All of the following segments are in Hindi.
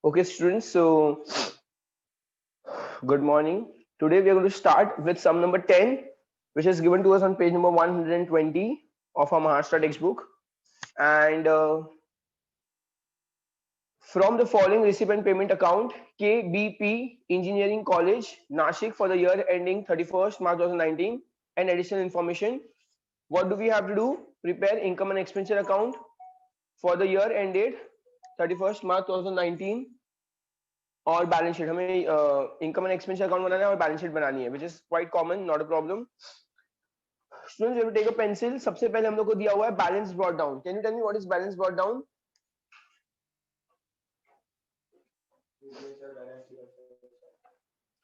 Okay, students, so good morning. Today we are going to start with sum number 10, which is given to us on page number 120 of our Maharashtra textbook. And from the following recipient payment account, KBP Engineering College, Nashik, for the year ending 31st March 2019, and additional information. What do we have to do? Prepare income and expenditure account for the year ended 31st March 2019 और बैलेंस शीट हमें इनकम एंड एक्सपेंडिचर अकाउंट बनाना है और बैलेंस शीट बनानी है which is quite common not a problem students we will take a pencil सबसे पहले हम लोग को दिया हुआ है balance brought down can you tell me what is balance brought down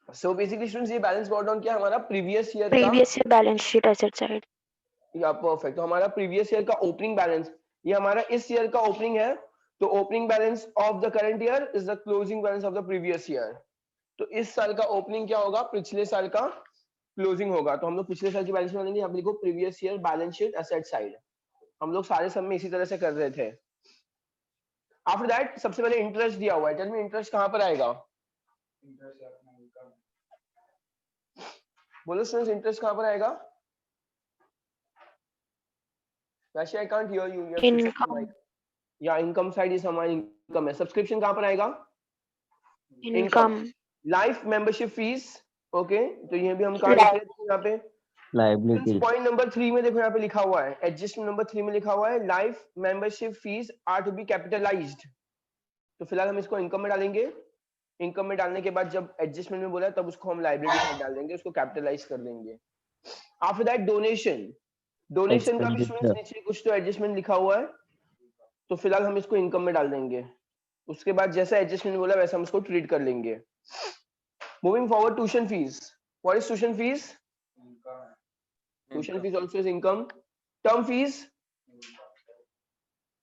so basically students ये बैलेंस ब्रॉट डाउन क्या है हमारा previous year balance sheet asset side या परफेक्ट तो हमारा प्रीवियस ईयर का ओपनिंग बैलेंस ये हमारा इस ईयर का ओपनिंग है तो opening balance of the current year is the closing balance of the previous year तो इस साल का ओपनिंग क्या होगा पिछले साल का क्लोजिंग होगा तो हम लोग पिछले साल की बैलेंस शीट बनाएंगे यहाँ पे लिखो previous year balance sheet asset side हम लोग सारे सब में इसी तरह से कर रहे थे आफ्टर दैट सबसे पहले इंटरेस्ट दिया हुआ है टेल मी इंटरेस्ट कहां पर आएगा बोलो स्टूडेंट्स इंटरेस्ट कहां पर आएगा वैसे I can't hear you income या इनकम साइड इज हमारी इनकम है सब्सक्रिप्शन कहां पर आएगा income life membership fees okay तो ये भी हम कहां लिख रहे हैं यहाँ पे लायबिलिटी पॉइंट नंबर 3 में देखो यहाँ पे लिखा हुआ है एडजस्टमेंट नंबर 3 में लिखा हुआ है life membership fees are to be capitalized तो फिलहाल हम इसको इनकम में डालेंगे इनकम में डालने के बाद जब एडजस्टमेंट में बोला तब उसको हम लाइबिलिटी में डाल देंगे उसको कैपिटलाइज कर देंगे आफ्टर दैट डोनेशन डोनेशन का भी स्टूडेंट्स नीचे कुछ तो एडजस्टमेंट लिखा हुआ है तो फिलहाल हम इसको इनकम में डाल देंगे उसके बाद जैसा एडजस्टमेंट बोला वैसा हम उसको ट्रीट कर लेंगे moving forward tuition fees what is tuition fees tuition fees also is income term fees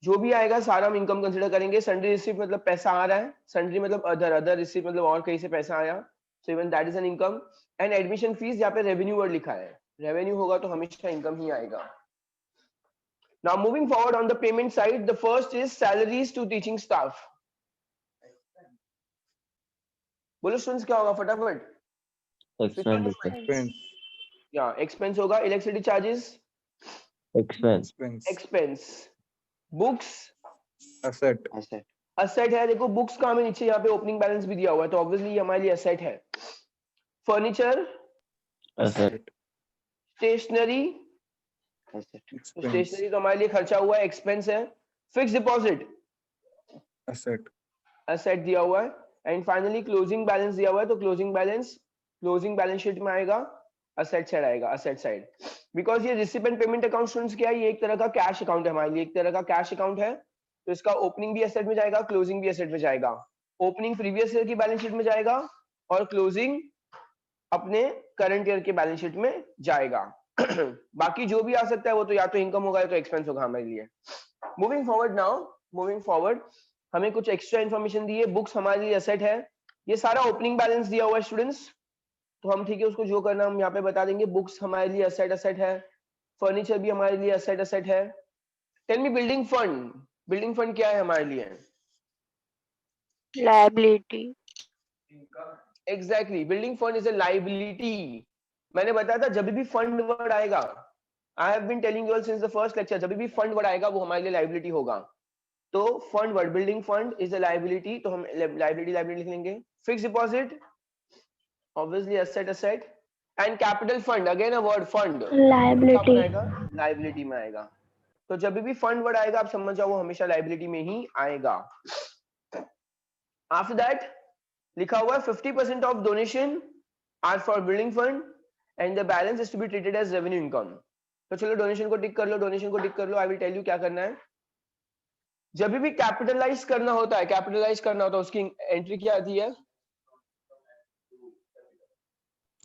जो भी आएगा सारा हम इनकम कंसीडर करेंगे सन्ड्री रिसीप्ट मतलब पैसा आ रहा है सन्ड्री मतलब अदर रिसीप्ट मतलब और कहीं से पैसा आया so even that is an income and admission fees यहाँ पे रेवेन्यू वर्ड लिखा है रेवेन्यू होगा तो हमेशा इनकम ही आएगा now moving forward on the payment side the first is salaries to teaching staff बोलो स्टूडेंट्स क्या होगा फटाफट एक्सपेंडिचर या एक्सपेंस होगा electricity charges expense books asset asset है देखो बुक्स का हमें नीचे यहाँ पे ओपनिंग बैलेंस भी दिया हुआ है तो ऑब्वियसली ये हमारे लिए असेट है फर्नीचर एसेट स्टेशनरी स्टेशनरी तो हमारे लिए खर्चा हुआ है एक्सपेंस है फिक्स डिपॉजिट एसेट असेट दिया हुआ है एंड फाइनली क्लोजिंग बैलेंस दिया हुआ है तो क्लोजिंग बैलेंस शीट में आएगा असेट साइड आएगा असेट साइड बिकॉज ये रिसिपेंट पेमेंट अकाउंट स्टूडेंट्स क्या है ये एक तरह का कैश अकाउंट है हमारे लिए एक तरह का कैश अकाउंट है तो इसका ओपनिंग भी एसेट में जाएगा क्लोजिंग भी एसेट में जाएगा ओपनिंग प्रीवियस ईयर की बैलेंस शीट में जाएगा और क्लोजिंग अपने करंट ईयर के बैलेंस शीट में जाएगा बाकी जो भी आ सकता है वो तो या तो इनकम होगा या तो एक्सपेंस होगा हमारे लिए मूविंग फॉरवर्ड हमें कुछ एक्स्ट्रा इन्फॉर्मेशन दी है बुक्स हमारे लिए एसेट है ये सारा ओपनिंग बैलेंस दिया हुआ है स्टूडेंट्स तो हम ठीक है उसको जो करना हम यहाँ पे बता देंगे बुक्स हमारे लिए एसेट है फर्नीचर भी हमारे लिए एसेट है टेल मी बिल्डिंग फंड क्या है हमारे लिए liability exactly building fund is a liability मैंने बताया था जब भी फंड वर्ड आएगा I have been telling you all since the first lecture जब भी फंड वर्ड आएगा वो हमारे लिए लायबिलिटी होगा तो fund word building fund is a liability तो हम लायबिलिटी लिख लेंगे fix deposit obviously asset and capital fund again a word fund liability में आएगा तो जब भी फंड वर्ड आएगा आप समझ जाओ वो हमेशा लायबिलिटी में ही आएगा आफ्टर दैट लिखा हुआ है 50% of donation are for building fund and the balance is to be treated as revenue income तो चलो डोनेशन को टिक कर लो आई विल टेल यू क्या करना है जब भी कैपिटलाइज करना होता है उसकी एंट्री क्या आती है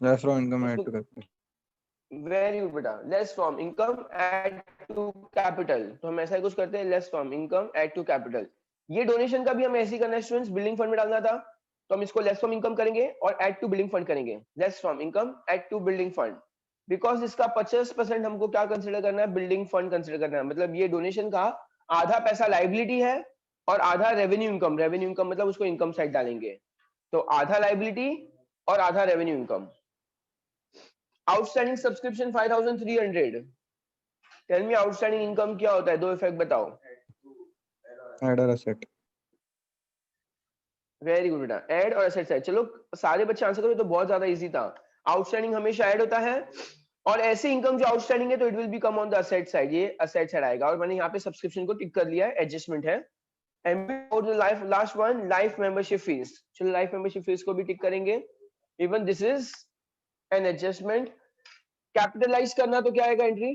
less from income add to capital very good बेटा less from income add to capital तो हम ऐसा ही कुछ करते हैं less from income add to capital ये डोनेशन का भी हम ऐसे ही करना है स्टूडेंट्स बिल्डिंग फंड में डालना था तो हम इसको लेस फ्रॉम इनकम करेंगे और एड टू बिल्डिंग फंड करेंगे less from income add to building fund because इसका 50% हमको क्या कंसिडर करना है बिल्डिंग फंड कंसिडर करना है मतलब ये डोनेशन का आधा पैसा लायबिलिटी है और आधा रेवेन्यू इनकम। रेवेन्यू इनकम मतलब उसको इनकम साइड डालेंगे, तो आधा लाइबिलिटी और आधा revenue income. Outstanding subscription 5300। Tell me outstanding income क्या होता है, दो इफेक्ट बताओ। Add or asset. Very good बेटा, ऐड और एसेट साइड। चलो सारे बच्चे आंसर करो, तो बहुत ज्यादा इजी था। आउटस्टैंडिंग हमेशा ऐड होता है, और ऐसे इनकम जो आउटस्टैंडिंग है तो it will be come on the asset side, ये असेट साइड आएगा। और मैंने यहाँ पे सब्सक्रिप्शन को टिक कर लिया है, एडजस्टमेंट है। And life last one, life membership fees. चलो लाइफ मेंबरशिप फीस को भी टिक करेंगे, even this is an adjustment. Capitalize करना तो क्या आएगा entry,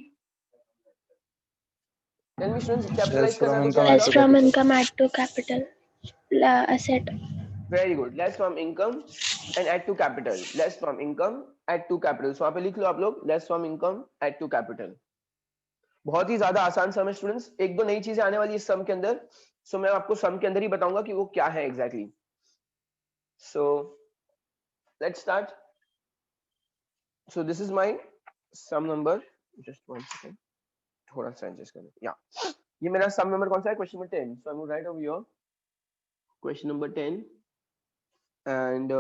tell me students, capitalize Less करना from तो क्या income add आएगा। Less to from capital. income add to capital. Asset. Very good, less from income and add to capital. Less from income add to capital, so यहाँ पे लिख लो आप लोग, less from income add to capital. बहुत ही ज्यादा आसान सम है स्टूडेंट्स, एक दो नई चीजें आने वाली है इस सम के अंदर, सो मैं आपको सम के अंदर ही बताऊंगा कि वो क्या है exactly. So let's start. So this is my sum number, just one second, थोड़ा सा एडजस्ट करें। या ये मेरा सम नंबर कौन सा है, question number 10। So I will write over your question number 10 and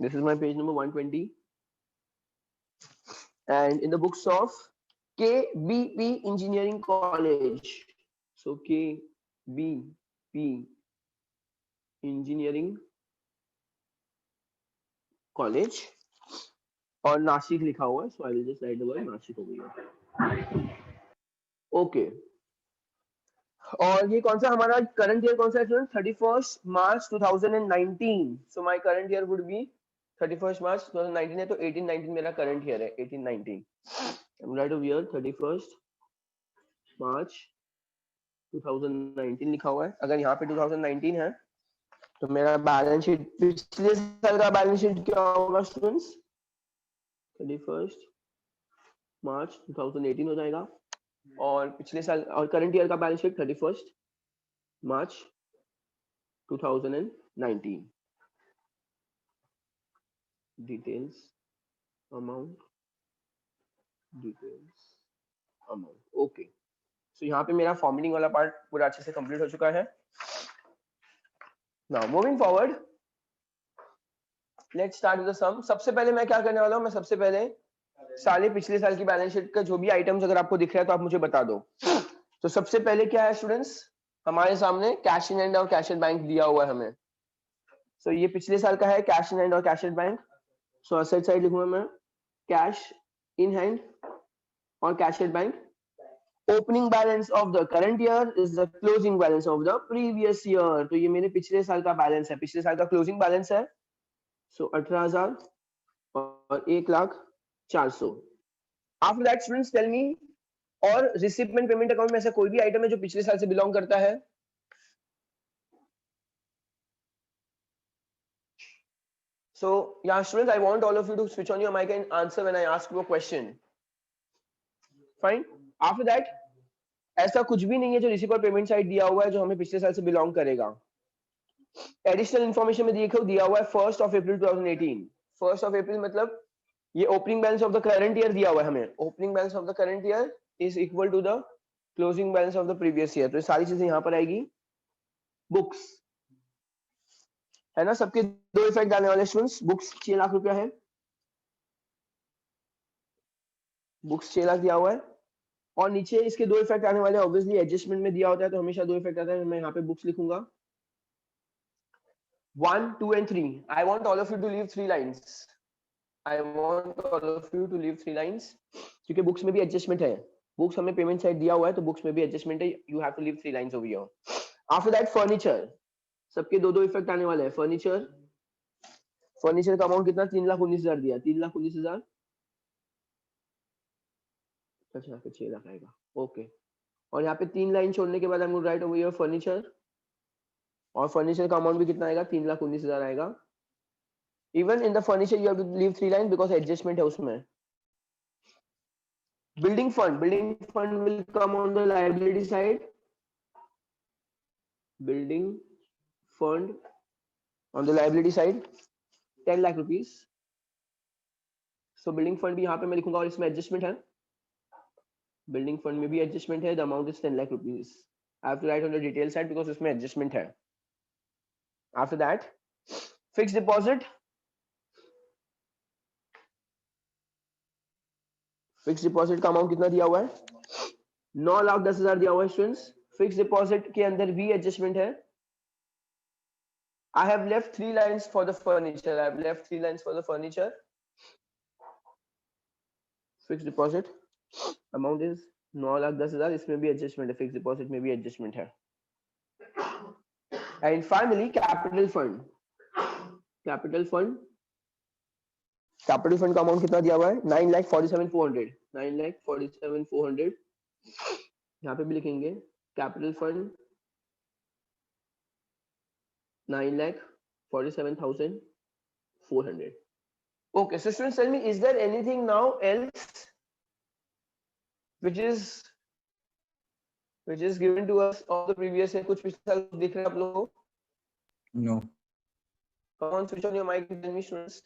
this is my page number 120, and in the books of KBP Engineering College. So KBP Engineering College और नासिक लिखा हुआ है, so I will just write the word Nashik over here. Okay. और ये कौन सा हमारा करंट ईयर कौन सा है student, 31st March 2019. So my current year would be 31st March 2019 है, तो 18-19 मेरा करंट ईयर है, 18-19. I'm right over here, 31st March 2019 लिखा हुआ है। अगर यहाँ पे 2019 है तो मेरा बैलेंस शीट, पिछले साल का बैलेंस शीट क्या होगा स्टूडेंट्स, 31st March 2018 हो जाएगा, और पिछले साल और करंट ईयर का balance sheet 31st March 2019. Details amount, details amount, okay. So यहाँ पे मेरा फॉर्मेटिंग वाला पार्ट पूरा अच्छे से कंप्लीट हो चुका है। Now moving forward, let's start with the sum. सबसे पहले मैं क्या करने वाला हूँ, मैं सबसे पहले साले पिछले साल की बैलेंस शीट का जो भी आइटम्स अगर आपको दिख रहा है तो आप मुझे बता दो। तो सबसे पहले क्या है स्टूडेंट्स, हमारे सामने कैश इन हैंड और कैश एट बैंक दिया हुआ है हमें। सो ये पिछले साल का है, कैश इन हैंड और cash at bank. So asset side लिखूंगा मैं कैश इन हैंड और cash at bank. Opening balance of the current year is the closing balance of the previous year. तो ये मेरे पिछले साल का बैलेंस है, पिछले साल का क्लोजिंग बैलेंस है। सो 18,000 और 1,04,000। After that students tell me, और रिसिप्टमेंट पेमेंट अकाउंट में ऐसा कोई भी आइटम है जो पिछले साल से बिलोंग करता है। So yeah students, I want all of you to switch on your mic and answer when I ask you a question. Fine. After that, ऐसा कुछ भी नहीं है जो रिसीव और पेमेंट साइड दिया हुआ है जो हमें पिछले साल से बिलोंग करेगा। एडिशनल इन्फॉर्मेशन में देखो दिया हुआ है 1st of April 2018। 1st of April मतलब ये opening balance of the current year दिया हुआ है हमें। Opening balance of the current year is equal to the closing balance of the previous year. तो ये सारी चीजें यहाँ पर आएगी। बुक्स है ना, सबके दो इफेक्ट आने वाले स्टूडेंट्स। बुक्स 6 लाख रुपया है, बुक्स 6 लाख दिया हुआ है, और नीचे इसके दो इफेक्ट आने वाले हैं। ऑब्वियसली एडजस्टमेंट में दिया होता है तो हमेशा दो इफेक्ट आता है। मैं यहाँ पे बुक्स लिखूंगा 1, 2 and 3. I want all of you to leave 3 lines. I want all of you to leave 3 lines. क्योंकि बुक्स में भी एडजस्टमेंट है। बुक्स हमें पेमेंट साइड दिया हुआ है तो बुक्स में भी एडजस्टमेंट है। You have to leave 3 lines over here. After that furniture, सबके दो दो इफेक्ट आने वाले हैं। फर्नीचर, फर्नीचर का अमाउंट कितना, 3,19,000 दिया, 3,19,000। अच्छा यहाँ पे 6 लाख आएगा, ओके। और यहाँ पे 3 लाइन छोड़ने के बाद I am right over here furniture, और फर्नीचर का अमाउंट भी कितना आएगा, 3,19,000 आएगा। Even in the furniture you have to leave 3 line because adjustment है उसमें। Building fund, building fund will come on the liability side. Building fund on the liability side 10 lakh rupees. So building fund भी यहाँ पे मैं लिखूंगा, और इसमें एडजस्टमेंट है। बिल्डिंग फंड में भी एडजस्टमेंट है, the amount is 10 lakh rupees. I have to write on the detail side because उसमें adjustment है. After that, fixed deposit. Fix deposit का अमाउंट कितना दिया हुआ है? 9,10,000 दिया हुआ है स्टूडेंट्स. फिक्स डिपॉजिट के अंदर भी एडजस्टमेंट है. I have left 3 lines for the furniture. I have left 3 lines for the furniture. Fixed deposit amount is 9,10,000. इसमें भी एडजस्टमेंट है. फिक्स डिपॉजिट में भी एडजस्टमेंट है. And finally, capital fund. Capital fund. Capital fund का अमाउंट कितना दिया हुआ है? 9,47,400. 9,47,400. यहाँ पे भी लिखेंगे capital fund 9,47,400. Okay, so students, tell me, is there anything now else which is given to us of the previous year? कुछ पिछले साल दिख रहे हैं आप लोगों को? No. Come on, switch on your mic and tell me, students.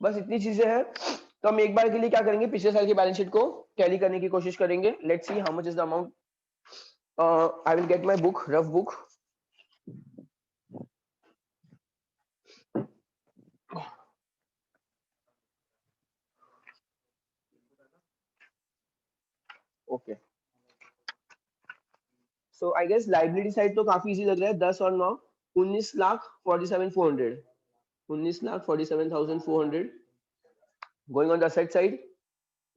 बस इतनी चीजें हैं. तो हम एक बार के लिए क्या करेंगे, पिछले साल की बैलेंस शीट को टैली करने की कोशिश करेंगे. Let's see how much is the amount. I will get my book, rough book. Okay, so I guess liability side तो काफी इजी लग रहा है. 10 और 9, 19,47,400. 19,47,400. Going on the asset side,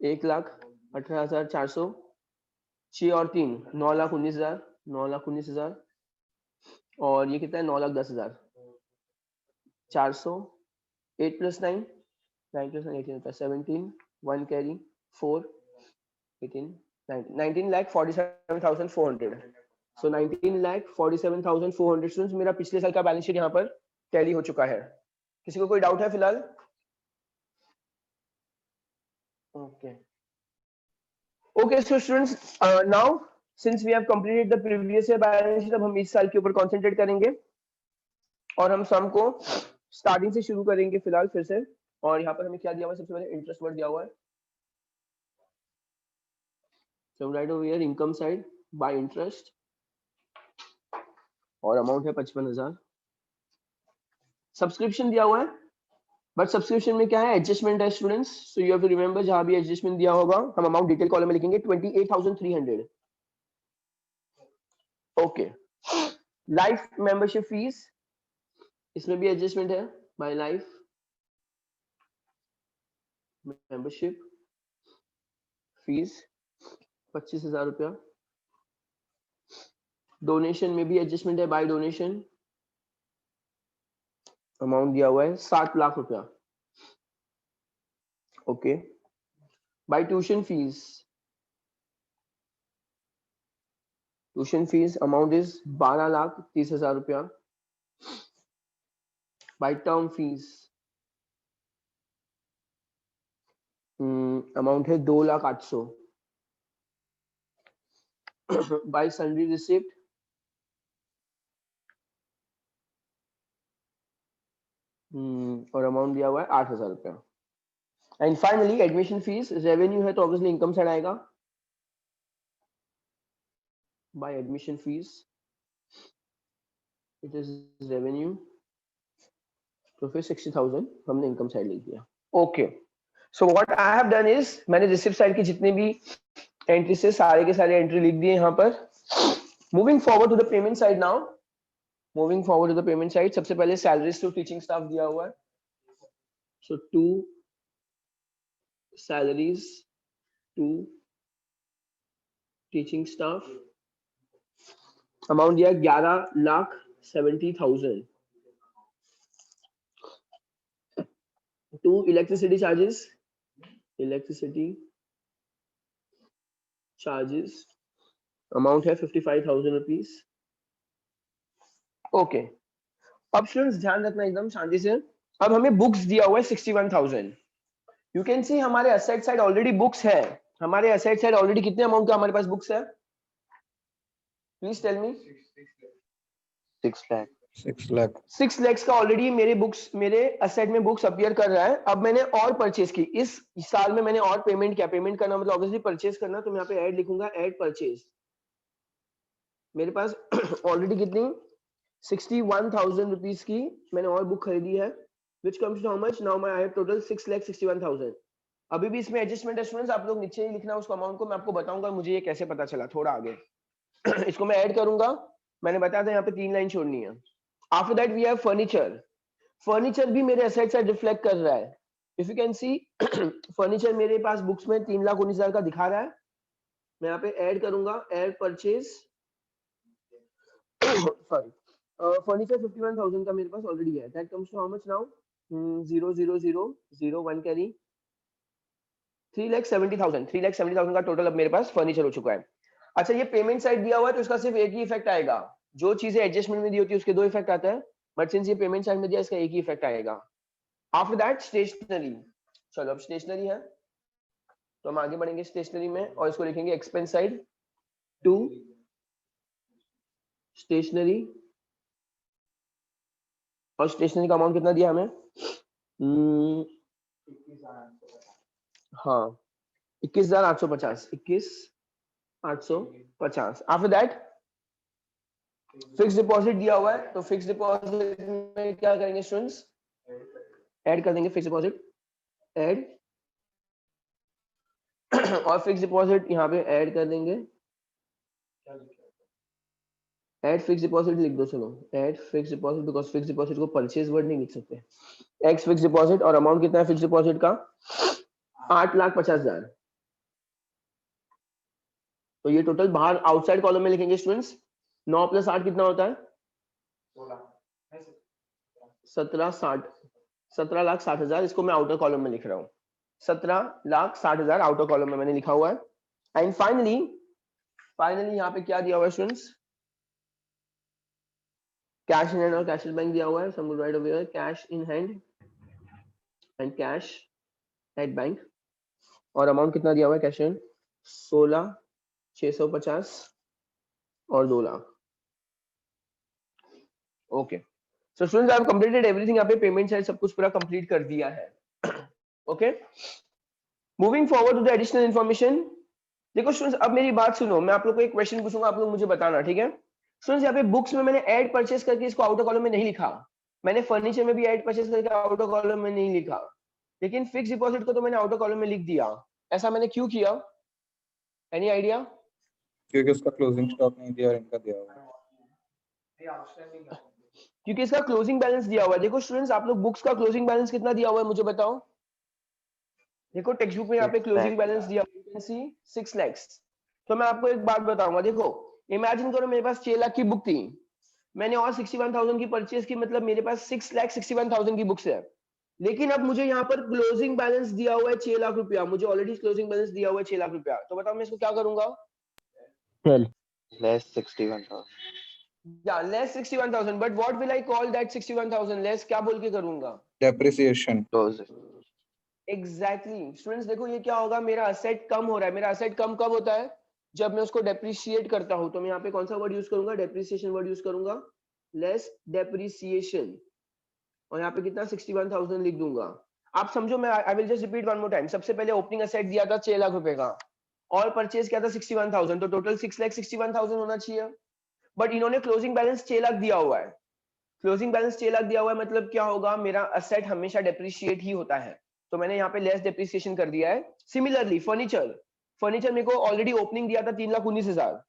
1,18,400. 6 और 3, 9,19,000. 9,19,000. और ये कितना है? 9,10,000. 400. 8 plus 9, 9 plus 9, 18 होता है. 17, 1 carry, 4, 18, 19,47,400. So 19,47,400 स्टूडेंट्स, मेरा पिछले साल का बैलेंस शीट यहाँ पर टैली हो चुका है. किसी को कोई डाउट है फिलहाल? Okay. Okay, so students, now since we have completed the previous year balance sheet, अब हम इस साल के ऊपर concentrate करेंगे और हम सम को स्टार्टिंग से शुरू करेंगे फिलहाल फिर से. और यहाँ पर हमें क्या दिया हुआ है? सबसे पहले इंटरेस्ट वर्ड दिया हुआ है. So right over here, income side by interest, और अमाउंट है 55,000. सब्सक्रिप्शन दिया हुआ है, बट सब्सक्रिप्शन में क्या है? एडजस्टमेंट है students. So you have to remember, जहां भी एडजस्टमेंट दिया होगा हम अमाउंट डिटेल कॉलम में लिखेंगे. 28,300. ओके, लाइफ मेंबरशिप फीस, इसमें भी एडजस्टमेंट है. बाय लाइफ मेंबरशिप फीस 25,000 रुपया. डोनेशन में भी एडजस्टमेंट है. बाय डोनेशन अमाउंट दिया हुआ है 7 लाख रुपया. Okay, by tuition fees, tuition fees amount is 12,30,000 रुपया. बाय टर्म फीस अमाउंट है 2,08,000. बाय सन्ड्री रिसिप्ट और अमाउंट दिया हुआ है 8,000 रुपया. And finally admission fees, revenue है तो ऑब्वियसली इनकम साइड आएगा. By admission fees it is revenue, तो फिर 60,000 हमने इनकम साइड लिख दिया. Okay, so what I have done is, मैंने रिसिप्ट साइड की जितने भी एंट्री से सारे के सारे एंट्री लिख दिए यहाँ पर. Moving forward to the payment side now. Moving forward to the payment side, सबसे पहले सैलरीज टू टीचिंग स्टाफ दिया हुआ है. So 2 salaries to teaching staff, amount दिया 11,70,000. 2 electricity charges, electricity charges amount है 55,000 रुपीज. ओके, अब स्टूडेंट्स ध्यान रखना एकदम शांति से. अब हमें बुक्स दिया हुआ है 61,000. यू कैन सी हमारे असेट साइड ऑलरेडी बुक्स है. हमारे असेट साइड ऑलरेडी कितने अमाउंट का हमारे पास बुक्स है? Please tell me. 6 lakh. 6 lakhs का ऑलरेडी मेरे बुक्स, मेरे असेट में बुक्स अपीयर कर रहा है. अब मैंने और परचेज की, इस साल में मैंने और पेमेंट किया. पेमेंट करना मतलब ऑब्वियसली परचेज करना, तो मैं यहाँ पे ऐड लिखूंगा, ऐड परचेज. मेरे पास ऑलरेडी कितनी 61,000 रुपीज की मैंने और बुक खरीदी है, which comes to how much? Now I have total 6,61,000. अभी भी इसमें एडजस्टमेंट है स्टूडेंट्स, आप लोग नीचे ही लिखना उसको अमाउंट को, मैं आपको बताऊंगा मुझे ये कैसे पता चला थोड़ा आगे। इसको मैं ऐड करूंगा, मैंने बताया था यहाँ पे 3 लाइन छोड़नी है। After that we have furniture. Furniture भी मेरे एसेट साइड रिफ्लेक्ट कर रहा है। If you can see furniture मेरे पास बुक्स में 3,19,000 का दिखा रहा है। मैं यहाँ पे ऐड करूंगा एड परचेज, सॉरी फर्नीचर 51,000 का मेरे पास ऑलरेडी है। That comes to how much now? 0,0,0,0,1 carry 3,70,000। 3,70,000 का टोटल अब मेरे पास फर्नीचर हो चुका है। अच्छा, ये पेमेंट साइड दिया हुआ है तो इसका सिर्फ एक ही इफेक्ट आएगा। जो चीजें एडजस्टमेंट में दी होती है उसके 2 इफेक्ट आता है, बट सिंस ये पेमेंट साइड में दिया इसका एक ही इफेक्ट आएगा। After that stationery. चलो अब स्टेशनरी है तो हम आगे बढ़ेंगे स्टेशनरी में और इसको लिखेंगे एक्सपेंस साइड टू स्टेशनरी। और स्टेशनरी का अमाउंट कितना दिया हमें? हाँ 21,850। 21,850। आफ्टर दैट फिक्स डिपॉजिट दिया हुआ है तो फिक्स डिपॉजिट में क्या करेंगे स्टूडेंट्स? ऐड कर देंगे फिक्स डिपॉजिट, ऐड और फिक्स डिपॉजिट यहाँ पे ऐड कर देंगे। ऐड फिक्स डिपॉजिट लिख दो, चलो add fix deposit, because fix deposit को परचेज वर्ड नहीं लिख सकते। एक्स फिक्स डिपॉजिट और अमाउंट कितना है फिक्स डिपॉजिट का? 8,50,000। तो ये टोटल बाहर आउटसाइड कॉलम में लिखेंगे स्टूडेंट्स। 9 + 8 कितना होता है? 17,60,000। इसको मैं आउटर कॉलम में लिख रहा हूँ। 17,60,000 आउटर कॉलम में मैंने लिखा हुआ है। एंड फाइनली यहाँ पे क्या दिया हुआ है स्टूडेंट्स? कैश इन हैंड और कैश इन बैंक दिया हुआ है। Some right over here, cash in hand and cash at bank. और अमाउंट कितना दिया हुआ है कैश इन? 16,650 और 2 lakh. Okay, so students I have completed everything. यहाँ पे पेमेंट साइड सब कुछ पूरा कंप्लीट कर दिया है। Okay, moving forward to the additional information. देखो स्टूडेंट्स अब मेरी बात सुनो, मैं आप लोग को एक क्वेश्चन पूछूंगा, आप लोग मुझे बताना, ठीक है? स्टूडेंट्स यहाँ पे बुक्स में मैंने ऐड परचेस करके इसको आउटर कॉलम में नहीं लिखा, मैंने फर्नीचर में भी ऐड परचेस करके आउटर कॉलम में नहीं लिखा, लेकिन फिक्स डिपॉजिट को तो मैंने आउटर कॉलम में लिख दिया। ऐसा मैंने क्यों किया? Any idea? क्योंकि उसका क्लोजिंग स्टॉक नहीं दिया और इनका दिया हुआ है। क्योंकि इसका क्लोजिंग बैलेंस दिया हुआ है। देखो स्टूडेंट्स आप लोग बुक्स का क्लोजिंग बैलेंस कितना दिया हुआ है मुझे बताओ। देखो टेक्स्ट बुक में यहाँ पे क्लोजिंग बैलेंस दिया हुआ है 6 लाख। तो मैं आपको एक बात बताऊंगा, देखो इमेजिन करो मेरे पास 6 लाख की बुक थी, मैंने और 61,000 की परचेज की, मतलब मेरे पास 6,61,000 की बुक्स है। लेकिन अब मुझे यहाँ पर क्लोजिंग बैलेंस दिया हुआ है 6 लाख रुपया, मुझे ऑलरेडी क्लोजिंग बैलेंस दिया हुआ है 6 लाख रुपया। तो बताओ मैं इसको क्या करूंगा? Less 61,000. या less 61,000, but what will I call that 61,000 less? क्या बोल के करूंगा? Depreciation. Close. एग्जैक्टली स्टूडेंट्स देखो ये क्या होगा, मेरा असेट कम हो रहा है। मेरा असेट कम कब होता है? जब मैं उसको डेप्रिशिएट करता हूं। तो मैं यहाँ पे कौन सा वर्ड यूज करूंगा? डेप्रिसिएशन वर्ड यूज करूंगा, लेस डेप्रिसिएशन। और यहाँ पे कितना 61,000 लिख दूंगा। आप समझो, मैं I will just repeat one more time. सबसे पहले ओपनिंग असेट दिया था 6 लाख रुपए का और परचेज किया था 61,000, तो टोटल 6,61,000 होना चाहिए। बट इन्होंने क्लोजिंग बैलेंस 6 लाख दिया हुआ है। क्लोजिंग बैलेंस 6 लाख दिया हुआ है, मतलब क्या होगा, मेरा असेट हमेशा डेप्रिशिएट ही होता है, तो मैंने यहाँ पे लेस डेप्रिसिएशन कर दिया है। सिमिलरली फर्नीचर मेरे को ऑलरेडी ओपनिंग दिया था 3,19,000,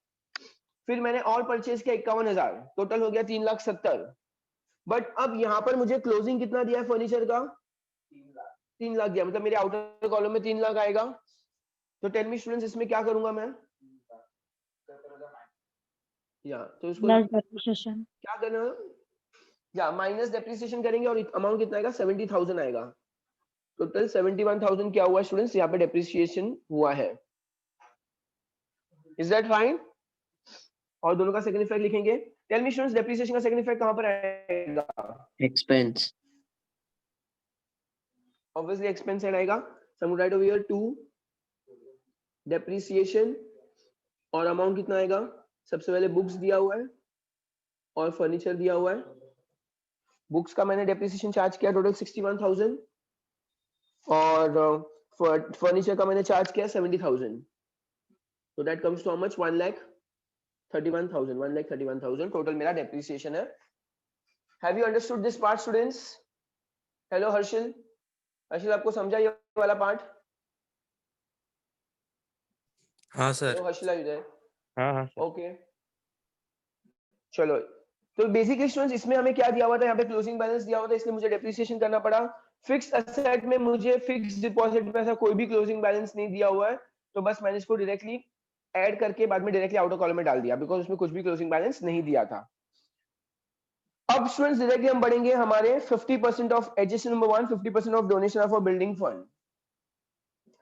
फिर मैंने और परचेज किया 51,000, टोटल हो गया 3,70,000। बट अब यहाँ पर मुझे क्लोजिंग कितना दिया है फर्नीचर का? 3 लाख दिया, मतलब मेरे आउटर कॉलम में 3 लाख आएगा। तो टेल मी स्टूडेंट्स इसमें क्या करूंगा मैं? या तो इसको क्या करना है? या माइनस डेप्रिसिएशन करेंगे और अमाउंट कितना आएगा? 70,000 आएगा। टोटल 71,000 क्या हुआ स्टूडेंट्स? यहाँ पे डेप्रिसिएशन हुआ है। Is that fine? और दोनों का सेकंड इफेक्ट लिखेंगे। टेल मी स्टूडेंट्स डेप्रिसिएशन का सेकंड इफेक्ट कहां पर आएगा? एक्सपेंस। ऑब्वियसली एक्सपेंस साइड आएगा। सम राइट ओवर हियर 2 डेप्रिसिएशन और अमाउंट कितना आएगा? सबसे पहले बुक्स दिया हुआ है और फर्नीचर दिया हुआ है। बुक्स का मैंने डेप्रिसिएशन चार्ज किया टोटल 61,000 और फर्नीचर का मैंने चार्ज किया 70,000। तो that comes to how much? 1 lakh 31,000, 1,31,000 total मेरा डेप्रिसिएशन है. Have you understood this part students? Hello Harshil, Harshil आपको समझा ये वाला पार्ट? हाँ sir. Hello Harshil, are you there? हाँ हाँ सर. ओके चलो, तो बेसिकली स्टूडेंट्स इसमें हमें क्या दिया हुआ था, यहाँ पे क्लोजिंग बैलेंस दिया हुआ था, इसलिए मुझे डेप्रिसिएशन करना पड़ा. फिक्स्ड एसेट में मुझे फिक्स्ड डिपॉजिट में ऐसा कोई भी क्लोजिंग बैलेंस नहीं दिया हुआ है, तो बस मैंने इसको डायरेक्टली ऐड करके बाद में डायरेक्टली आउटर कॉलम में डाल दिया, बिकॉज उसमें कुछ भी क्लोजिंग बैलेंस नहीं दिया था. अब स्टूडेंट्स डायरेक्टली हम बढ़ेंगे हमारे 50% of adjustment number 1, 50% of donation of a building fund.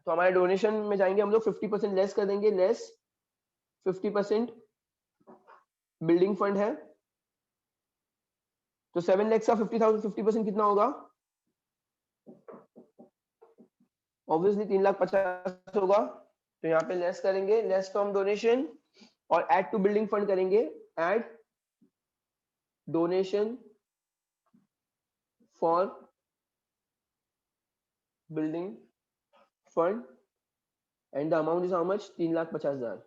तो हमारे डोनेशन में जाएंगे हम लोग, 50% लेस कर देंगे, लेस 50% बिल्डिंग फंड है, तो 7 लाख का 50,000 50% कितना होगा? ऑब्वियसली 3,50,000 होगा. तो यहाँ पे लेस करेंगे, लेस फ्रॉम डोनेशन, और ऐड टू बिल्डिंग फंड करेंगे, add donation for building fund and the amount is how much? 3,50,000.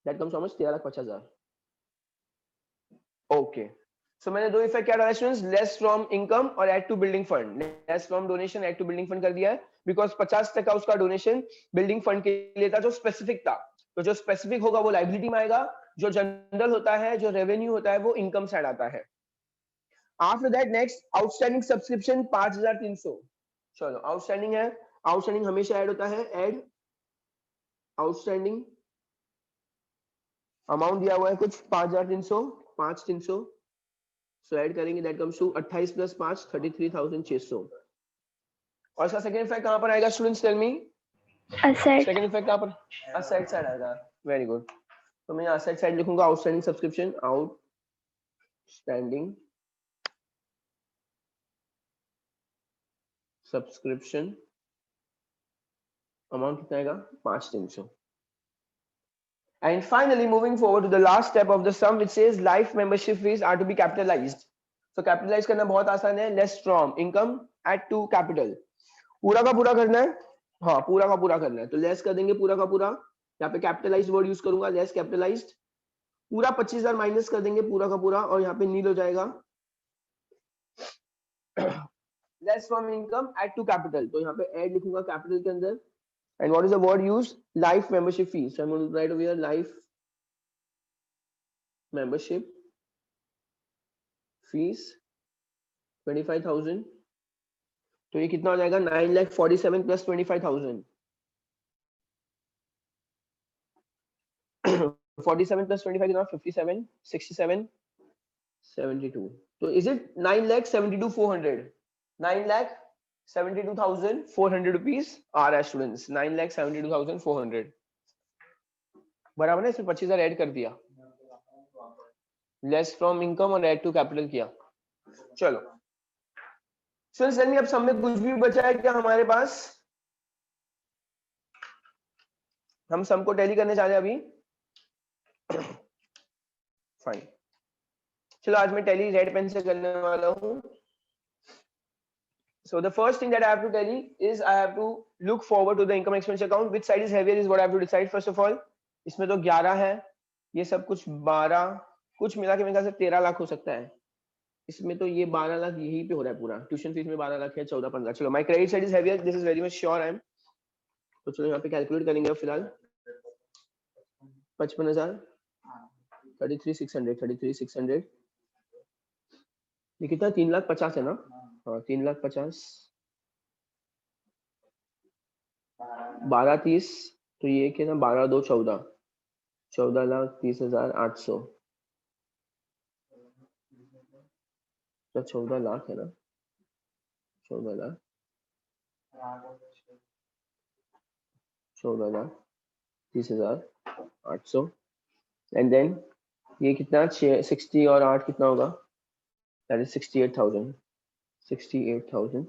That comes how much? 13,50,000. Okay, so मैंने दो इफेक्ट क्या डाला स्टूडेंट्स? लेस फ्रॉम इनकम और add to building fund. Less from donation, add to building fund कर दिया है, बिकॉज 50% उसका डोनेशन बिल्डिंग फंड के लिए था जो स्पेसिफिक था. तो जो स्पेसिफिक होगा वो लाइबिलिटी में आएगा, जो जनरल होता है, जो रेवेन्यू होता है, वो इनकम साइड आता है. After that next outstanding subscription 5,300. चलो आउटस्टैंडिंग है, आउटस्टैंडिंग हमेशा ऐड होता है, ऐड आउटस्टैंडिंग अमाउंट दिया हुआ है कुछ 5,300, 5,300, सो ऐड करेंगे, दैट कम्स टू 28 प्लस 5 33,600. और इसका सेकंड इफेक्ट कहां पर आएगा students? Tell me. Asset. Second effect कहां पर? असेट साइड आएगा. Very good. तो मैं असेट साइड लिखूंगा, outstanding subscription, outstanding subscription amount कितना आएगा? 5,300. And finally, moving forward to the last step of the sum, which says life membership fees are to be capitalized. So capitalize करना बहुत आसान है. Less from income, add to capital. पूरा का पूरा करना है. हाँ, पूरा का पूरा करना है, तो लेस कर देंगे पूरा का पूरा. यहाँ पे कैपिटलाइज्ड वर्ड यूज करूंगा, लेस कैपिटलाइज्ड. पूरा 25,000 माइनस कर देंगे पूरा का पूरा, और यहाँ पे नील हो जाएगा. Less from income, add to capital, तो यहाँ पे ऐड लिखूंगा कैपिटल के अंदर. And what is the word used? Life membership fees. So I'm going to write over here life membership fees 25,000. तो ये कितना हो जाएगा? 9,47,000 plus 25,000. 47 plus 25 कितना? 57, 67, 72. तो is it 9,72,400? 9,72,400 rupees are as students. 9,72,400. बराबर है, इसमें 25,000 ऐड कर दिया, लेस फ्रॉम इनकम और ऐड टू कैपिटल किया. चलो सर अब सब में कुछ भी बचा है क्या हमारे पास? हम सम को टैली करने जा रहे हैं अभी. फाइन, चलो आज मैं टैली रेड पेन से करने वाला हूँ. So the first thing that I have to tell you is I have to look forward to the income expense account. Which side is heavier is what I have to decide first of all. इसमें तो 11 है, ये सब कुछ 12, कुछ मिला के मेरे ख्याल से 13 लाख हो सकता है. इसमें तो ये 12 लाख यही पे हो रहा है पूरा. ट्यूशन फीस में 12 लाख है, 14-15. चलो my credit side is heavier, this is very much sure I am. तो चलो यहाँ पे कैलकुलेट करेंगे फिलहाल. 55,000, 33,600, 33,600. ये कितना? 3,50,000 है ना? हाँ 3,50,000, 12,30, तो ये कितना? 12,2, 14, 14,30,800. 14 लाख है ना? 14,30,800. एंड देन ये कितना? 60 और 8 कितना होगा? That is 68,000. 68,000.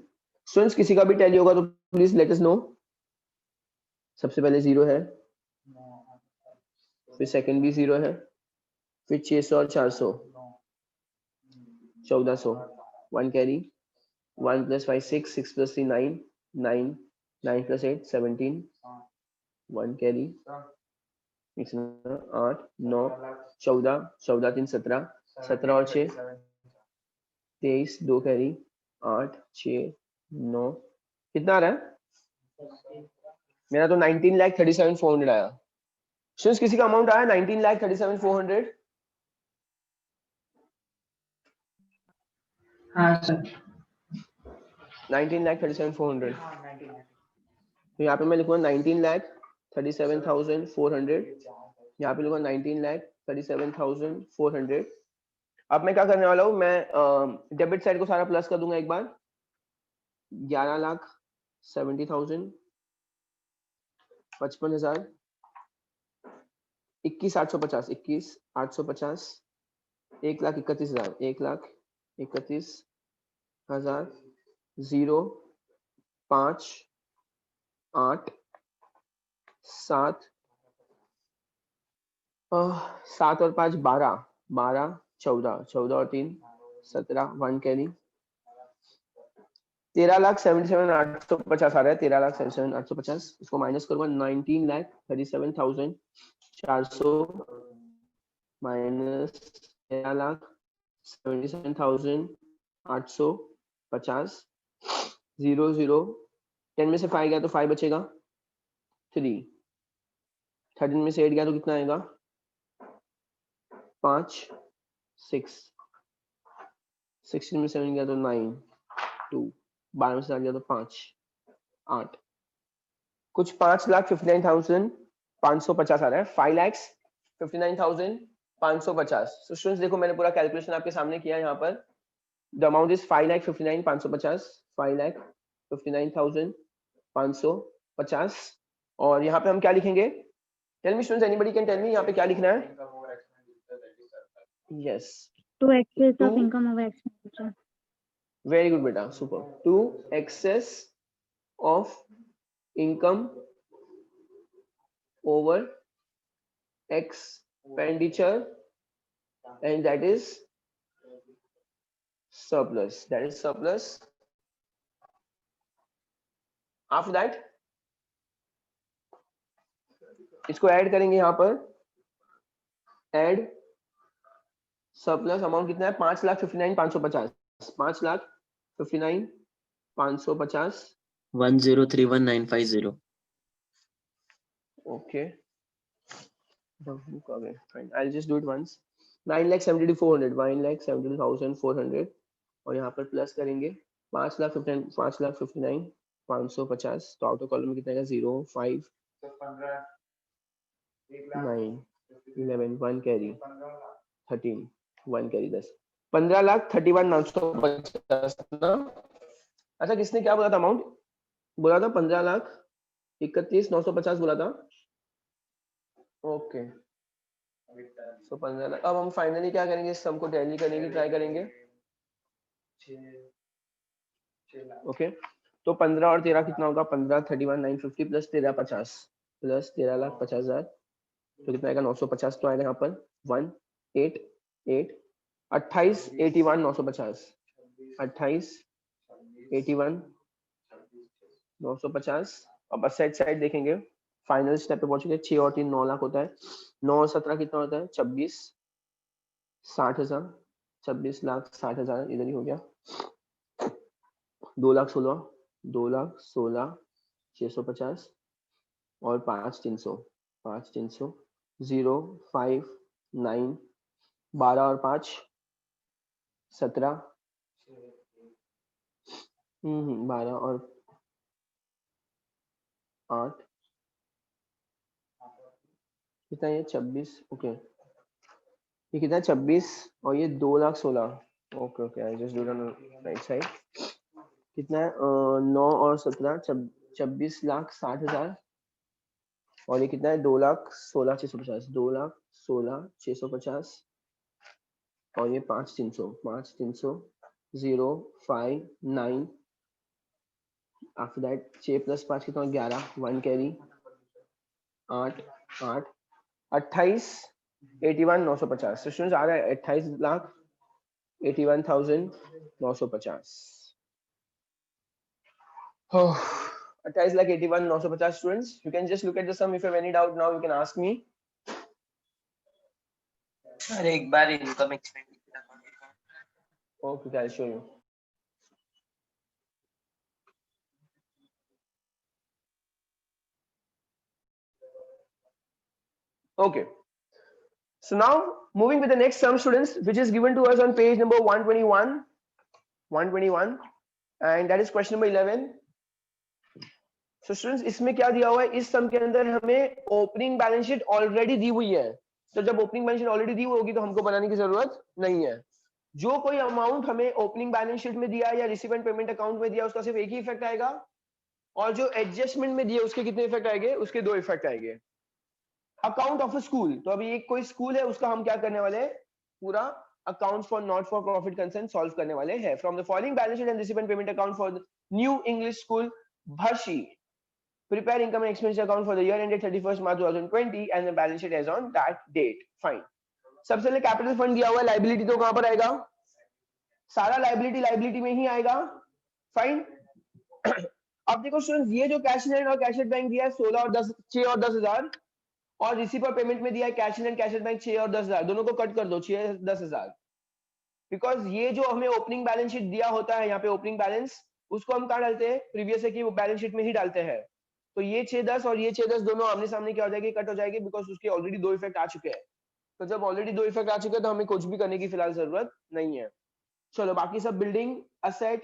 स्टूडेंट्स किसी का भी टैली होगा तो प्लीज लेट अस नो. सबसे पहले 0 है, फिर सेकंड भी 0 है, फिर 600 और 400, 1400. 1 carry, 1 plus 5 6, 6 plus 3 9, 9, 9 plus 8 17, 1 carry. इसमें 8 9 14 14 3 17 17 और 6 23 2 कैरी 8 6 9 कितना आ रहा है? मेरा तो 19,37,400 आया। स्टूडेंट्स किसी का अमाउंट आया 19,37,400? हाँ सर 19,37,400। तो यहाँ पे मैं लिखूंगा 19,37,400। यहाँ पे लिखूंगा 19,37,400। अब मैं क्या करने वाला हूँ, मैं डेबिट साइड को सारा प्लस कर दूंगा एक बार। 11,70,000, 55,000, 21,850, 21,850, 1,31,000, 1,31,000, 0 5 8 7 7 और 5 12 12 14 14 और 3 17 1 कैरी 13,77,850 आ रहा है। 13,77,850 इसको माइनस करूंगा 19,37,400 माइनस 13,77,850 0 0 10 में से 5 गया तो 5 बचेगा 3 13 में से 8 गया तो कितना आएगा 5 6 16 में 7 गया तो 9 2 12 में से 7 गया तो 5 8 कुछ 5,59,550 आ रहा है। 5,59,550। सो स्टूडेंट्स देखो मैंने पूरा कैलकुलेशन आपके सामने किया यहाँ पर। द अमाउंट इज 5,59,550 5,59,550 और यहाँ पे हम क्या लिखेंगे? Tell me students, anybody can tell me यहाँ पे क्या लिखना है? Yes To excess of income over expenditure. Very good बेटा, super. To excess of income over expenditure and that is surplus. After that इसको ऐड करेंगे यहाँ पर। ऐड सरप्लस अमाउंट कितना है? 5,59,550 5,59,550 1031,950. okay fine, I'll just do it once. 9,72,400 9,72,400 और यहाँ पर प्लस करेंगे 5,59,550 तो आउटर कॉलम में कितना है? 0 5 9 11 1 कैरी 13 1 कैरी 10 15,31,950 ना। अच्छा किसने क्या बोला था अमाउंट? बोला था 15,31,950 बोला था। Okay so 15 lakh. अब हम फाइनली क्या करेंगे? इस सम को टैली करने की ट्राई करेंगे। ओके तो 15 और 13 कितना होगा? 15,31,950 प्लस 13,50 प्लस 13,50,000 तो कितना आएगा? 950 तो आएगा यहाँ पर 1 8 8 28 81 950 28 81 950। अब साइड साइड देखेंगे, फाइनल स्टेप पे पहुंचेंगे। 6 और 3 9 लाख होता है। 9 और 17 कितना होता है? 26 60,000 26,60,000 इधर ही हो गया। 2,16,000 2,16,650 और 5,300 5,300 0 5 9 12 और 5 17 12 और 8 कितना? ये 26 ओके ये कितना है? 26 और ये 2,16,000 okay okay I just do it on right side. कितना है? 9 और 17 26,60,000 और ये कितना है? 2,16,650 2,16,650 और ये 5,300 0 5 9 आफ्टर दैट 6 प्लस 5 कितना? 11 1 कैरी 8 8 28 81 950। स्टूडेंट्स आ रहा है 28,81,950 28,81,950 students. You can just look at the sum. If you have any doubt now, you can ask me. अरे एक बार income expenditure Okay, I'll show you. Okay. So now moving with the next sum, students, which is given to us on page number 121, and that is question number 11. So students, इसमें क्या दिया हुआ है? इस सम के अंदर हमें ओपनिंग बैलेंस शीट ऑलरेडी दी हुई है. तो जब ओपनिंग बैलेंस शीट ऑलरेडी दी हुई होगी तो हमको बनाने की जरूरत नहीं है. जो कोई अमाउंट हमें ओपनिंग बैलेंस शीट में दिया या रिसीव एंड पेमेंट अकाउंट में दिया उसका सिर्फ एक ही इफेक्ट आएगा, और जो एडजस्टमेंट में दिए उसके कितने इफेक्ट आएंगे? उसके 2 इफेक्ट आएंगे. अकाउंट ऑफ अ स्कूल, तो अभी एक कोई स्कूल है उसका हम क्या करने वाले हैं? पूरा accounts for not for profit concern solve करने वाले हैं. From the following balance sheet and receive and payment account for new English school भर्शी, prepare income and expenditure account for the year ended 31st March 2020 and the balance sheet as on that date. Fine. सबसे पहले कैपिटल फंड दिया हुआ है, लाइबिलिटी तो कहां पर आएगा? सारा लाइबिलिटी में ही आएगा. फाइन. अब देखो स्टूडेंट्स, ये जो कैश इन हैंड और कैश एट बैंक दिया है 16 और 10, 6 और 10,000, और रिसीव और पेमेंट में दिया है cash in hand cash at bank 6 और 10,000, दोनों को कट कर दो 6 10,000. बिकॉज ये जो हमें ओपनिंग बैलेंस शीट दिया होता है, यहाँ पे ओपनिंग बैलेंस, उसको हम कहाँ डालते हैं? प्रीवियस है कि वो बैलेंस शीट में ही डालते हैं. तो ये 6-10 और ये 6-10 दोनों आमने सामने क्या हो जाएगी? कट हो जाएगी, बिकॉज उसके ऑलरेडी 2 इफेक्ट आ चुके हैं. तो जब ऑलरेडी 2 इफेक्ट आ चुके हैं तो हमें कुछ भी करने की फिलहाल जरूरत नहीं है. चलो बाकी सब बिल्डिंग असेट,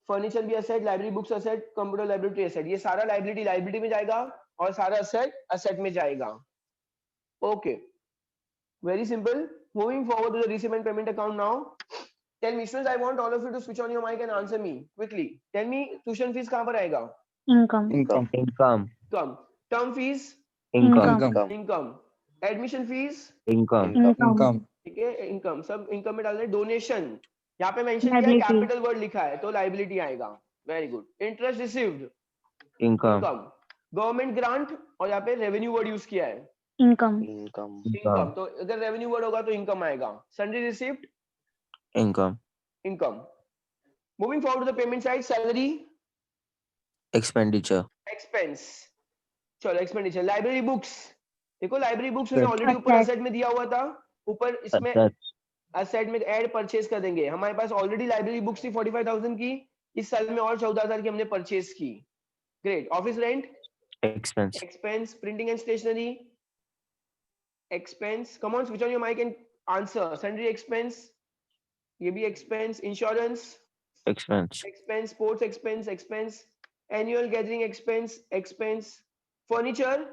फर्नीचर भी asset, library books asset, computer library asset, ये सारा लाइब्रेरी में जाएगा और सारा असेट में जाएगा. Okay, very simple. Moving forward to the receive and payment account now. Tell me students, I want all of you to switch on your mic and answer me quickly. Tell me tuition fees कहाँ पर आएगा? Income. Income. income, Come. Term fees? income, Income. Income. Admission fees? income, Income. Income. ठीक है, इनकम. सब इनकम में डाल रहे. डोनेशन, यहाँ पे मेंशन किया है, Liability. कैपिटल वर्ड लिखा है तो लाइबिलिटी आएगा. Very good. Interest received? income, income. Government grant, और यहाँ पे रेवेन्यू वर्ड यूज किया है. Income. इनकम, तो अगर रेवेन्यू वर्ड होगा तो इनकम आएगा. Sundry received? income, income. Moving forward to the payment side. Salary, expenditure, expense. चलो एक्सपेंडिचर. लाइब्रेरी बुक्स, देखो लाइब्रेरी बुक्स में Asset. ऑलरेडी ऊपर Asset. असेट में दिया हुआ था, ऊपर इसमें assets, असेट में ऐड परचेज कर देंगे. हमारे पास ऑलरेडी लाइब्रेरी बुक्स थी 45,000 की, इस साल में और 14,000 की हमने परचेज की. Great. Office rent, expense, expense. Printing and stationery, expense. Come on, switch on your mic and answer. Sundry expense, ये भी expense. Insurance expense, expense. Sports expense expense. Annual gathering expense expense. Furniture,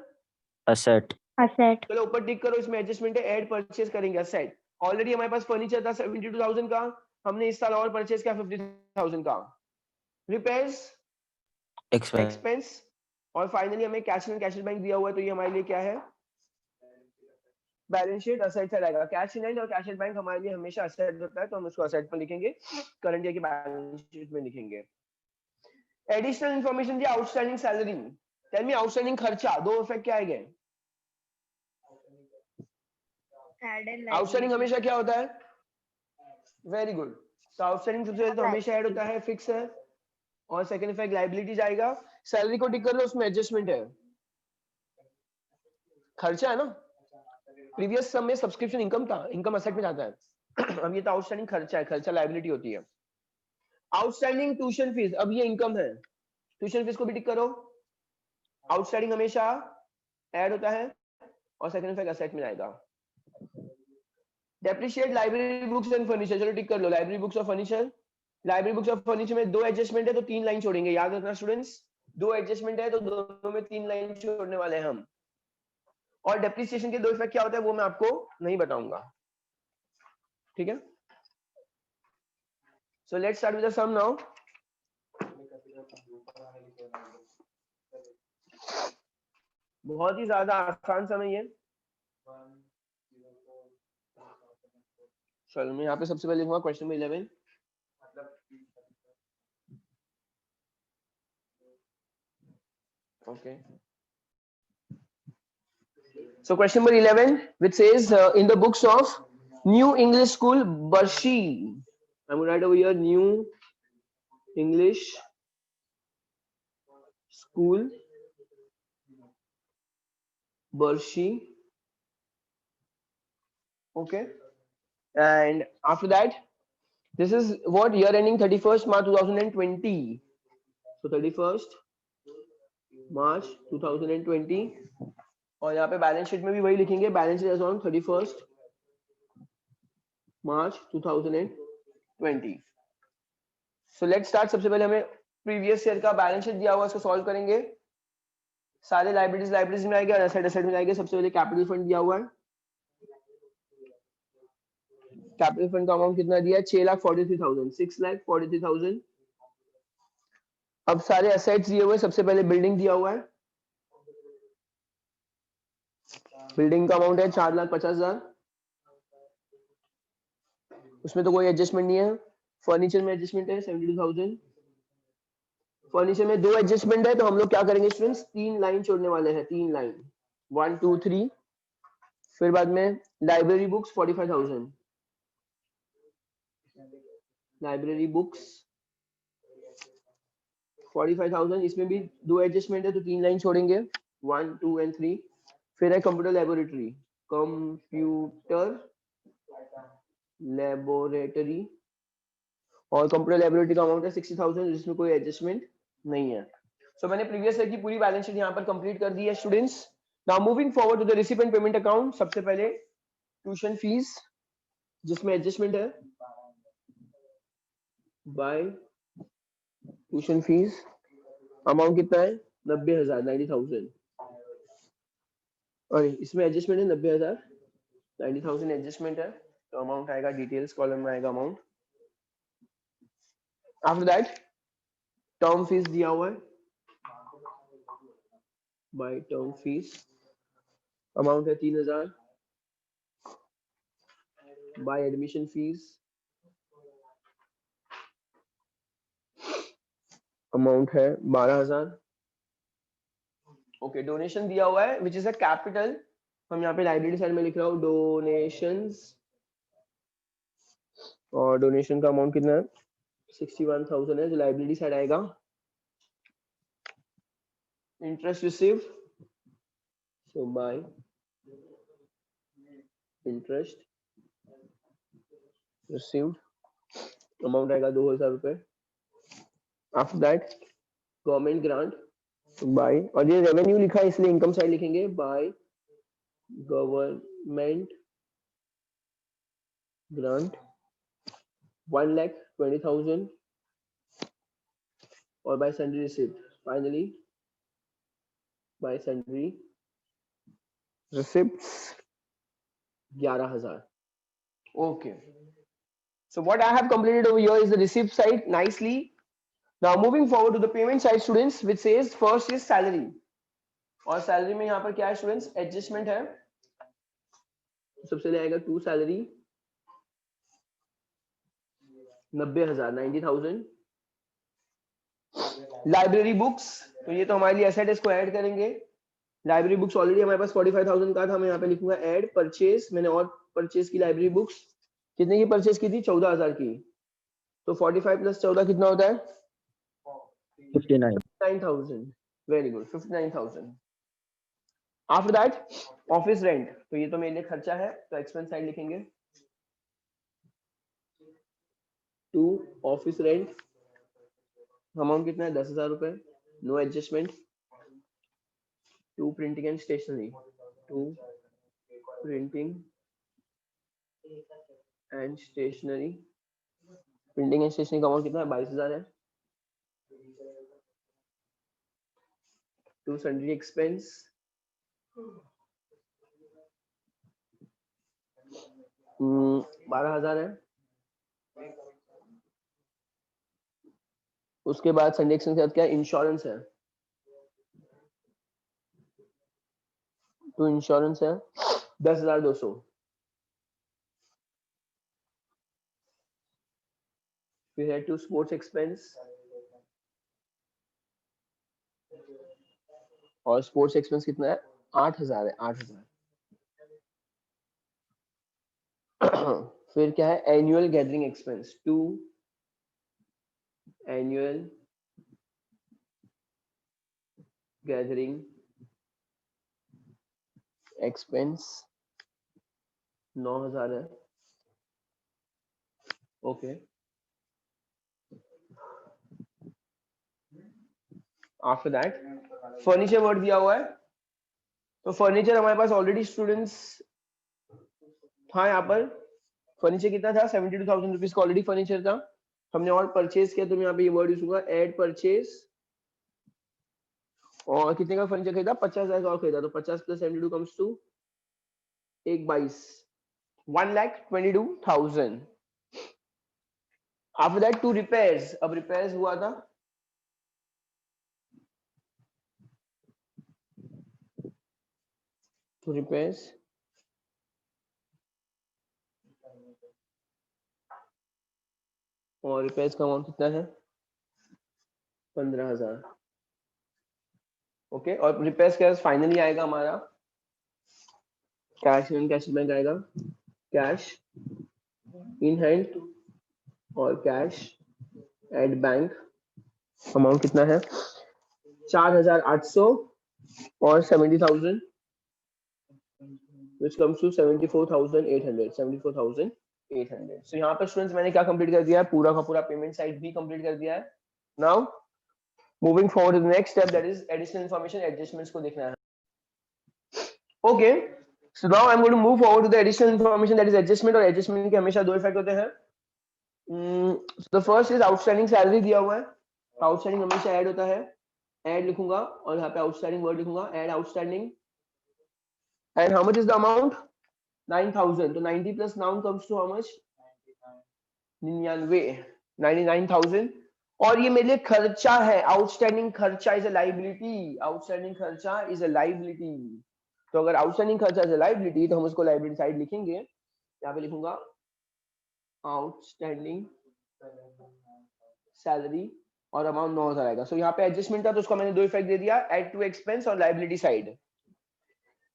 asset, Asset. चलो ऊपर टिक करो, इसमें एडजस्टमेंट है, ऐड परचेज करेंगे असेट. ऑलरेडी हमारे पास फर्नीचर था 72,000 का, हमने इस साल और परचेज किया 50,000 का. Repairs, expense, expense. और फाइनली हमें कैश इन कैश बैंक दिया हुआ है, तो ये हमारे लिए क्या है? बैलेंस शीट असेट से रहेगा. कैश इन हैंड और कैश बैंक हमारे लिए हमेशा असेट होता है, तो हम उसको असेट पर लिखेंगे, करंट ईयर की बैलेंस शीट में लिखेंगे. एडिशनल इंफॉर्मेशन दी, outstanding salary. Tell me outstanding खर्चा, 2 इफेक्ट क्या आएंगे? आउटस्टैंडिंग हमेशा क्या होता है? Very good. तो आउटस्टैंडिंग सबसे पहले तो हमेशा ऐड होता है, फिक्स है. और सेकंड इफेक्ट लायबिलिटी जाएगा. सैलरी को टिक कर लो, उसमें एडजस्टमेंट है. खर्चा है ना, प्रीवियस सम में सब्सक्रिप्शन इनकम था, इनकम असेट में जाता है. अब ये तो आउटस्टैंडिंग खर्चा है, खर्चा लायबिलिटी होती है. आउटस्टैंडिंग ट्यूशन फीस, अब ये इनकम है, ट्यूशन फीस को भी टिक करो. आउटस्टैंडिंग हमेशा ऐड होता है और सेकंड इफेक्ट असेट में जाएगा. Depreciate library books and furniture, चलो टिक कर लो. लाइब्रेरी बुक्स और फर्नीचर. लाइब्रेरी बुक्स और फर्नीचर में 2 एडजस्टमेंट है तो 3 लाइन छोड़ेंगे. याद रखना स्टूडेंट्स, 2 एडजस्टमेंट है तो दोनों में 3 लाइन छोड़ने वाले हैं हम. और डेप्रिसिएशन के 2 इफेक्ट क्या होता है वो मैं आपको नहीं बताऊंगा. ठीक है, so let's start with the sum now. बहुत ही ज्यादा आसान सम है ये. चलो मैं यहाँ पे सबसे पहले लिखूंगा question number 11. Okay. So question number 11, which says in the books of New English School Barshi, I'm going to write over here New English School Barshi. Okay, and after that, this is what year ending 31st March 2020. So 31st March 2020, और यहाँ पे बैलेंस शीट में भी वही लिखेंगे, balance sheet as on 31st March 2020. So let's start. सबसे पहले हमें प्रीवियस ईयर का बैलेंस शीट दिया हुआ है, उसको सॉल्व करेंगे. सारे लाइब्रेरीज में आएंगे और एसेट में आएंगे. सबसे पहले कैपिटल फंड दिया हुआ है. कैपिटल फंड का अमाउंट कितना दिया है? 6,43,000. 6,43,000. अब सारे एसेट्स दिए हुए हैं. सबसे पहले बिल्डिंग दिया हुआ है. बिल्डिंग का अमाउंट है 4,50,000. उसमें तो कोई एडजस्टमेंट नहीं है. फर्नीचर में एडजस्टमेंट है 72,000. फर्नीचर में 2 एडजस्टमेंट है, तो हम लोग क्या करेंगे स्टूडेंट्स? 3 लाइन छोड़ने वाले हैं. 3 लाइन, 1 2 3. फिर बाद में लाइब्रेरी बुक्स 45,000. Library books 45,000. इसमें भी 2 एडजस्टमेंट है, तो 3 लाइन छोड़ेंगे, 1 2 एंड 3. फिर है कंप्यूटर लेबोरेटरी. कंप्यूटर लेबोरेटरी, और कंप्यूटर लेबोरेटरी का अमाउंट है 60,000, जिसमें कोई एडजस्टमेंट नहीं है. सो मैंने प्रीवियस ईयर की पूरी बैलेंस शीट यहाँ पर कंप्लीट कर दी है students. Now moving forward to the receive and payment account. सबसे पहले ट्यूशन फीस, जिसमें एडजस्टमेंट है बाय ट्यूशन फीस. अमाउंट कितना है? 90,000, 90,000. और इसमें एडजस्टमेंट है 90,000, 90,000 एडजस्टमेंट है, तो अमाउंट आएगा डिटेल्स कॉलम में आएगा amount. After that term fees दिया हुआ है. बाय टर्म फीस अमाउंट है 3,000. बाय एडमिशन फीस अमाउंट है 12,000. ओके, डोनेशन दिया हुआ है विच इज अ कैपिटल. हम यहाँ पे लाइब्रेरी साइड में लिख रहा हूँ डोनेशंस, और डोनेशन का अमाउंट कितना है? 61,000 है, जो लाइब्रेरी साइड आएगा. Interest receive, so by interest received amount आएगा 2,000 रुपए. After that government grant by, और ये रेवेन्यू लिखा है इसलिए इनकम साइड लिखेंगे, बाय गवर्नमेंट ग्रांट 1,20,000, और by salary receipt. Finally by salary receipts 11,000. Okay, so what I have completed over here is the receipt side nicely. Now moving forward to the payment side students, which says first is salary. और सैलरी में यहाँ पर क्या है स्टूडेंट्स? एडजस्टमेंट है. सबसे पहले आएगा टू सैलरी 90,000, 90,000. लाइब्रेरी बुक्स, तो ये तो हमारे लिए एसेट है, इसको ऐड करेंगे. लाइब्रेरी बुक्स ऑलरेडी हमारे पास 45,000 का था, मैं यहाँ पे लिखूंगा ऐड परचेज. मैंने और परचेज की लाइब्रेरी बुक्स कितने की परचेज की थी? 14,000 की. तो 45 प्लस 14 कितना होता है? 59,000. Very good, 59,000. After that office rent, तो ये तो मेरे लिए खर्चा है, तो एक्सपेंस साइड लिखेंगे टू ऑफिस रेंट. अमाउंट कितना है? 10,000 रुपए. No adjustment. To printing and stationery, to printing and stationery. Printing and stationery का अमाउंट कितना है? 22,000 है. टू सन्ड्री एक्सपेंस 12,000 है. उसके बाद सन्ड्री एक्सपेंस के साथ क्या? इंश्योरेंस है, तो इंश्योरेंस है 10,200. फिर है टू स्पोर्ट्स एक्सपेंस, और स्पोर्ट्स एक्सपेंस कितना है? 8,000 है, 8,000. फिर क्या है? Annual gathering expense, to annual gathering expense 9,000 है. Okay. After that furniture worth दिया हुआ है. तो फर्नीचर हमारे पास ऑलरेडी स्टूडेंट्स था यहाँ पर. फर्नीचर कितना था? 72,000 रुपीज का ऑलरेडी फर्नीचर था. हमने और परचेज किया तो मैं यहाँ पे ये वर्ड यूज करूंगा, एड परचेज. और कितने का फर्नीचर खरीदा? 50,000 का और खरीदा. तो 50 plus 72 comes to 122, 1,22,000. After that to repairs. अब रिपेयर्स हुआ था to repairs. और रिपेयर्स का अमाउंट कितना है? 15,000. ओके. और रिपेयर्स का फाइनली आएगा हमारा कैश इन कैश बैंक आएगा, कैश इन हैंड और कैश एट बैंक. अमाउंट कितना है? 4,800 और 70,000, which comes to 74,800. 74,800. So यहाँ पर स्टूडेंट्स मैंने क्या कंप्लीट कर दिया है? पूरा का पूरा पेमेंट साइड भी कंप्लीट कर दिया है. Now moving forward to the next step, that is additional information, adjustments को देखना है. Okay. So now I am going to move forward to the additional information, that is adjustment. और एडजस्टमेंट के हमेशा दो इफेक्ट होते हैं. The first is outstanding salary दिया हुआ है. आउटस्टैंडिंग हमेशा ऐड होता है. ऐड लिखूंगा और यहाँ पे आउटस्टैंडिंग वर्ड लिखूंगा, add outstanding. And how much is the amount? 9,000. So 90 plus noun comes to how much? 99,000. और ये मेरे लिए खर्चा है. आउटस्टैंडिंग खर्चा इज अ लाइबिलिटी. आउटस्टैंडिंग खर्चा इज अ लाइबिलिटी. तो अगर आउटस्टैंडिंग खर्चा इज अ लाइबिलिटी तो हम उसको लाइबिलिटी साइड लिखेंगे. यहाँ पे लिखूंगा आउटस्टैंडिंग सैलरी और अमाउंट 9,000 आएगा. सो यहाँ पे एडजस्टमेंट था तो उसका मैंने दो इफेक्ट दे दिया, एड टू एक्सपेंस और liability side.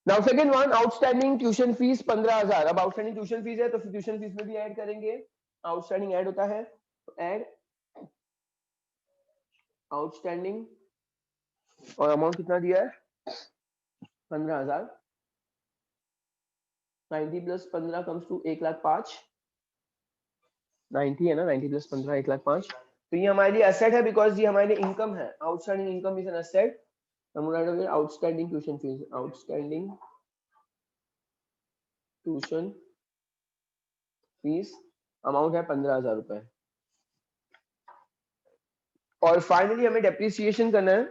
Now second one, outstanding tuition fees 15,000. अब outstanding tuition fees है तो फिर tuition fees में भी ऐड करेंगे. outstanding ऐड होता है तो ऐड outstanding और अमाउंट कितना दिया है? 15,000. 90 प्लस 15 कम्स टू 1,05,000. 90 है ना, 90 प्लस 15 1,05,000. तो ये हमारे लिए असेट है बिकॉज ये हमारे लिए इनकम है. Outstanding income is an asset. Outstanding tuition fees. Outstanding tuition fees amount है 15,000 रुपए. और फाइनली हमें डेप्रिसिएशन करना है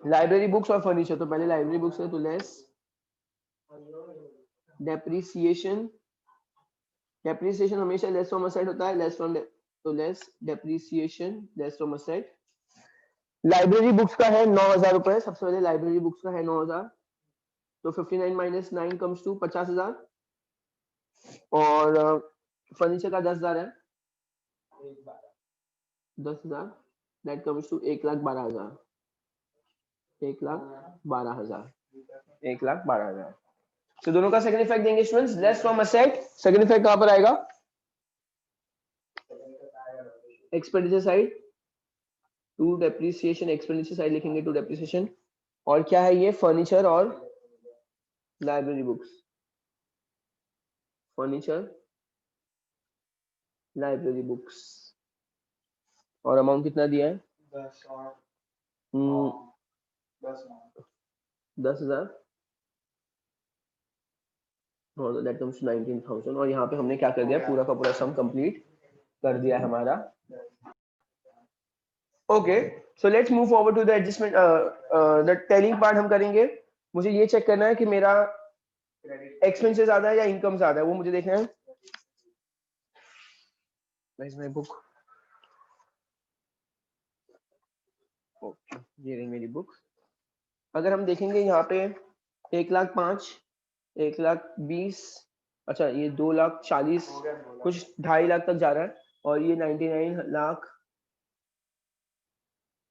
लाइब्रेरी बुक्स और फर्नीचर. तो पहले लाइब्रेरी बुक्स है तो लेस डेप्रिसिएशन. डेप्रिसिएशन हमेशा लेस फ्रॉम असेट होता है. लेस फ्रॉम तो less depreciation less from asset. Library books का है 9,000 रुपए. सबसे पहले लाइब्रेरी बुक्स का है 9,000. तो 59 माइनस 9 कम्स टू 50,000. और फर्नीचर का 10,000 है. 10,000 दैट कम्स टू 1,12,000. 1,12,000. 1,12,000. तो दोनों का सेकंड इफेक्ट देंगे students. Less from asset. Second effect कहां पर आएगा? Expenditure side. To depreciation expenditure side लिखेंगे. To depreciation. और क्या है ये? फर्नीचर और library books. Furniture library books. और अमाउंट कितना दिया है? 10,000. और दैट कम्स टू 19,000. और यहाँ पे हमने क्या कर दिया? पूरा का पूरा सम कंप्लीट कर दिया है हमारा. Okay. So let's move forward to the adjustment. The telling part हम करेंगे. मुझे ये चेक करना है कि मेरा एक्सपेंसेस ज्यादा है या इनकम ज्यादा है, वो मुझे देखना है. Where is my book? Okay, ये रही मेरी बुक. अगर हम देखेंगे यहाँ पे 1,05,000, 1,20,000, अच्छा ये 2,40,000, कुछ 2.5 लाख तक जा रहा है. और ये 99 लाख.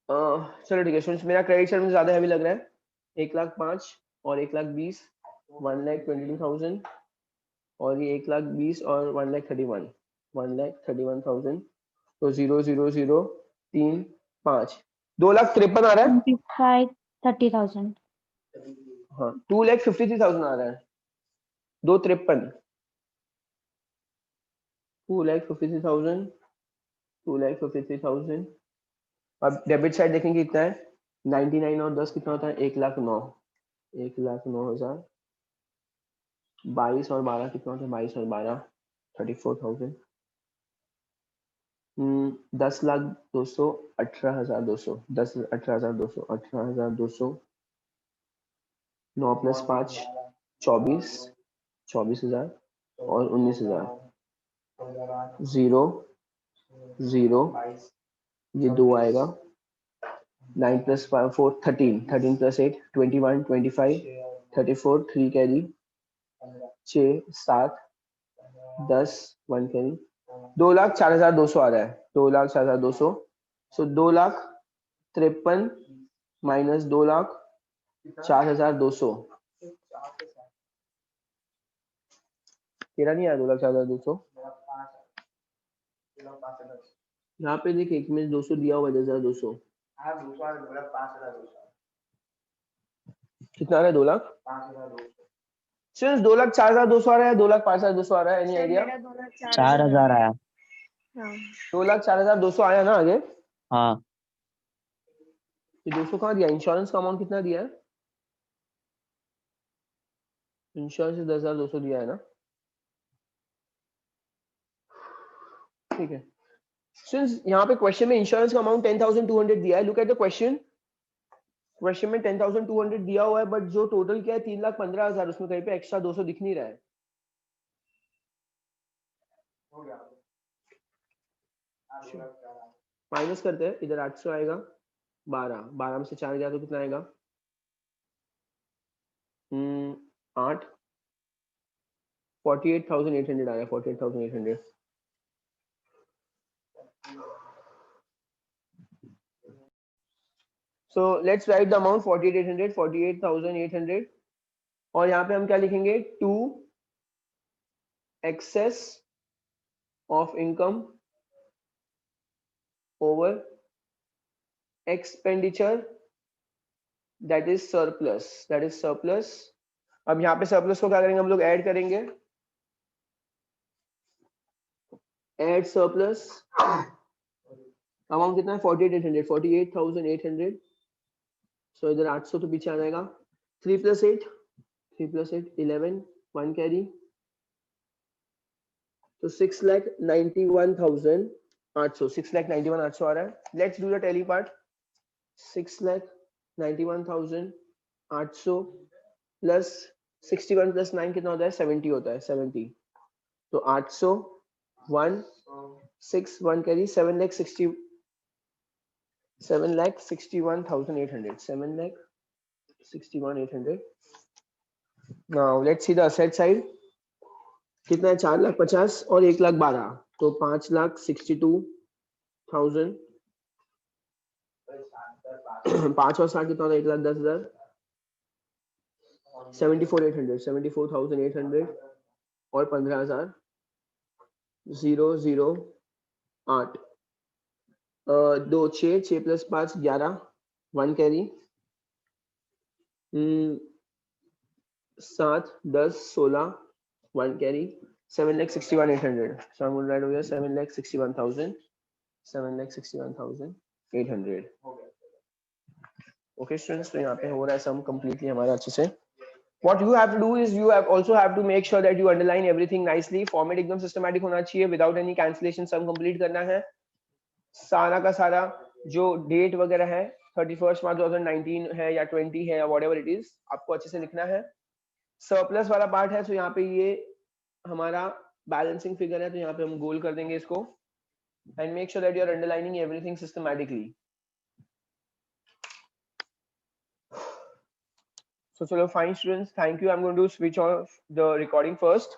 चलो ठीक है स्टूडेंट्स, मेरा क्रेडिट साइड में ज्यादा हैवी लग रहा है. 1,05,000 और 1,20,000, 1,22,000. और ये 1,20,000 और 1,31,000, 1,31,000. तो 0,00,035, 2,53,000 आ रहा है. 30,000. हाँ, 2,53,000 आ रहा है. 2,53. 2,53,000, 2,53,000। अब डेबिट साइड देखेंगे कितना है, 99 और 10 कितना होता है, 1,09,000, 1,09,000। 22 और 12 कितना होता है, 22 और 12 34,000। 10,02,00,000, 18,200, 18,200, 18,200। 9 + 5 24, 24,000 और 19,000। 0 0 ये 2 आएगा। 9 + 4 13, 13 + 8 21, 25 34, 3 कैरी, 6 7 10 1 कैरी। 2,04,200 आ रहा है, 2,04,200। सो 2,53,000 माइनस 2,04,200 तेरा नहीं आया। 2,04,200 यहाँ पे देख, एक में 200 दिया हुआ है, 10,200। कितना आ रहा है, 2 लाख। सिर्फ 2,04,200 आ रहा है, 2,05,200 आ रहा है, एनी आइडिया? 4,000 आया। 2,04,200 आया ना आगे। हाँ, ये 200 कहाँ दिया? इंश्योरेंस का अमाउंट कितना दिया है? इंश्योरेंस 10,200 दिया है ना, ठीक है। सिंस यहाँ पे क्वेश्चन में इंश्योरेंस का अमाउंट 10,200 दिया है, look at the question. Question में 10,200 दिया हुआ है, बट जो टोटल क्या है 3,15,000, उसमें कहीं पे एक्स्ट्रा 200 दिख नहीं रहा है। माइनस करते हैं, इधर 800 आएगा, 12 में से 4 गया तो कितना आएगा? 8 48,800 आया, 48,800। So let's write the amount 48,800, 48,800। और यहाँ पे हम क्या लिखेंगे? To excess of income over expenditure, that is surplus, that is surplus। अब यहाँ पे surplus को क्या करेंगे हम लोग? ऐड करेंगे, ऐड surplus। अमाउंट कितना है? 48,800, 48,800। सो इधर 800 तो पीछे आ जाएगा। 3 + 8, 3 + 8 11, 1 कैरी, तो 6,91,800, 6,91,800 आ रहा है। Let's do the tally part. 6,91,800 plus 61 + 9 कितना होता है? 70 होता है, 70। तो 800 1 6 1 carry, 7,61,800, 7,61,800। Now let's see the asset side. कितना है? 4,50,000 और 1,12,000, तो 5,62,000। 5 और 7 कितना होता है? 1,10,000। 74,800, 74,800 और 15,000। 0 0 8 2 6 6 + 5 11, 1 carry. 7 10 16, 1 carry. 7,61,800। So I'm going to write over here 7,61,000, 7,61,800। Okay students, तो यहाँ पे हो रहा है सम completely हमारा अच्छे से। What you have to do is you also have to make sure that you underline everything nicely. Format एकदम systematic होना चाहिए, without any cancellation sum complete करना है। सारा का सारा जो डेट वगैरह है 31 मार्च 2019 है या 20 है या whatever it is, आपको अच्छे से लिखना है। सरप्लस वाला पार्ट है, तो यहाँ पे ये हमारा बैलेंसिंग फिगर है, तो यहाँ पे हम गोल कर देंगे इसको। And make sure that you are underlining everything systematically. So chalo fine students, thank you. I'm going to switch off the recording first.